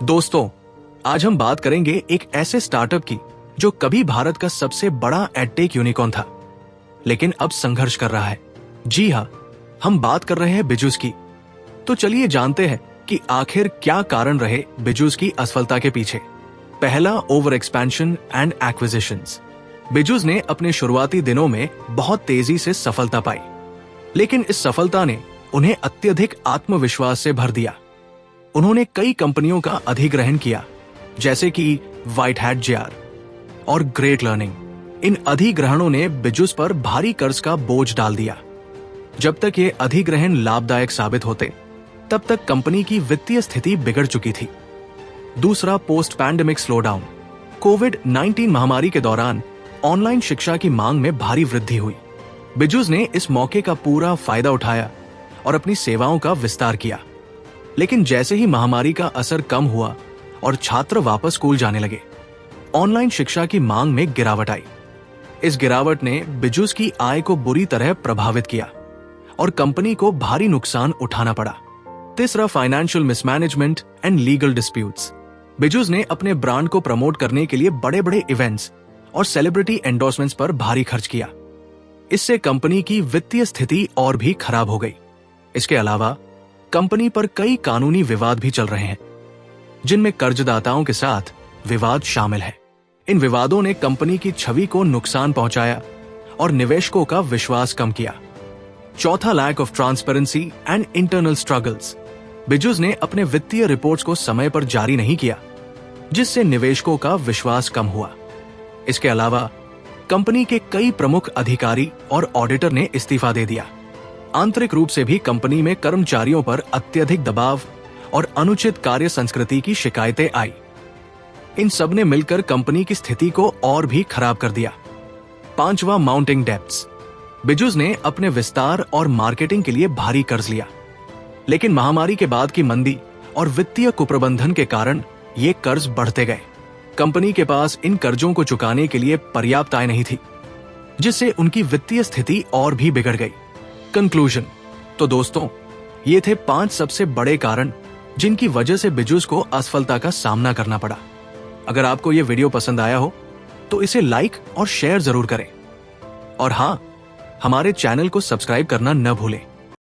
दोस्तों, आज हम बात करेंगे एक ऐसे स्टार्टअप की जो कभी भारत का सबसे बड़ा एडटेक यूनिकॉर्न था, लेकिन अब संघर्ष कर रहा है। जी हाँ, हम बात कर रहे हैं बिजूस की। तो चलिए जानते हैं कि आखिर क्या कारण रहे बिजूस की असफलता के पीछे। पहला, over expansion and acquisitions. Bijju's ने अपने शुरुआती दिनों में बहुत तेजी से सफलता पाई, लेकिन इस सफलता ने उन्हें अत्यधिक आत्मविश्वास से भर दिया। उन्होंने कई कंपनियों का अधिग्रहण किया, जैसे कि व्हाइट हैट जेआर और ग्रेट लर्निंग। इन अधिग्रहणों ने बिजूस पर भारी कर्ज का बोझ डाल दिया। जब तक ये अधिग्रहण लाभदायक साबित होते, तब तक कंपनी की वित्तीय स्थिति बिगड़ चुकी थी। दूसरा, पोस्ट पैंडेमिक स्लोडाउन। कोविड-19 महामारी के दौरान ऑनलाइन शिक्षा की मांग में भारी वृद्धि हुई। बिजूस ने इस मौके का पूरा फायदा उठाया और अपनी सेवाओं का विस्तार किया। लेकिन जैसे ही महामारी का असर कम हुआ और छात्र वापस स्कूल जाने लगे, ऑनलाइन शिक्षा की मांग में गिरावट आई। इस गिरावट ने बिजूस की आय को बुरी तरह प्रभावित किया और कंपनी को भारी नुकसान उठाना पड़ा। तीसरा, financial mismanagement and legal disputes. Bijju's ने अपने ब्रांड को प्रमोट करने के लिए बड़े-बड़े इवेंट्स और सेलिब्रिटी एंडोर्समेंट्स पर भारी खर्च किया। इससे कंपनी की वित्तीय स्थिति और भी खराब हो गई। इसके अलावा कंपनी पर कई कानूनी विवाद भी चल रहे हैं, जिनमें कर्जदाताओं के साथ विवाद शामिल है। इन विवादों ने कंपनी की छवि को नुकसान पहुंचाया और निवेशकों का विश्वास कम किया। चौथा, lack of transparency and internal struggles. Byju's ने अपने वित्तीय रिपोर्ट्स को समय पर जारी नहीं किया, जिससे निवेशकों का विश्वास कम हुआ। इसके अलावा कंपनी के कई प्रमुख अधिकारी और ऑडिटर ने इस्तीफा दे दिया। आंतरिक रूप से भी कंपनी में कर्मचारियों पर अत्यधिक दबाव और अनुचित कार्य संस्कृति की शिकायतें आई। इन सब ने मिलकर कंपनी की स्थिति को और भी खराब कर दिया। पांचवा, माउंटिंग डेब्ट्स। बिजूस ने अपने विस्तार और मार्केटिंग के लिए भारी कर्ज लिया, लेकिन महामारी के बाद की मंदी और वित्तीय कुप्रबंधन के कारण ये कर्ज बढ़ते गए। कंपनी के पास इन कर्जों को चुकाने के लिए पर्याप्त आय नहीं थी, जिससे उनकी वित्तीय स्थिति और भी बिगड़ गई। कंक्लूजन। तो दोस्तों, ये थे 5 सबसे बड़े कारण जिनकी वजह से बिजूस को असफलता का सामना करना पड़ा। अगर आपको ये वीडियो पसंद आया हो तो इसे लाइक और शेयर जरूर करें। और हाँ, हमारे चैनल को सब्सक्राइब करना न भूलें।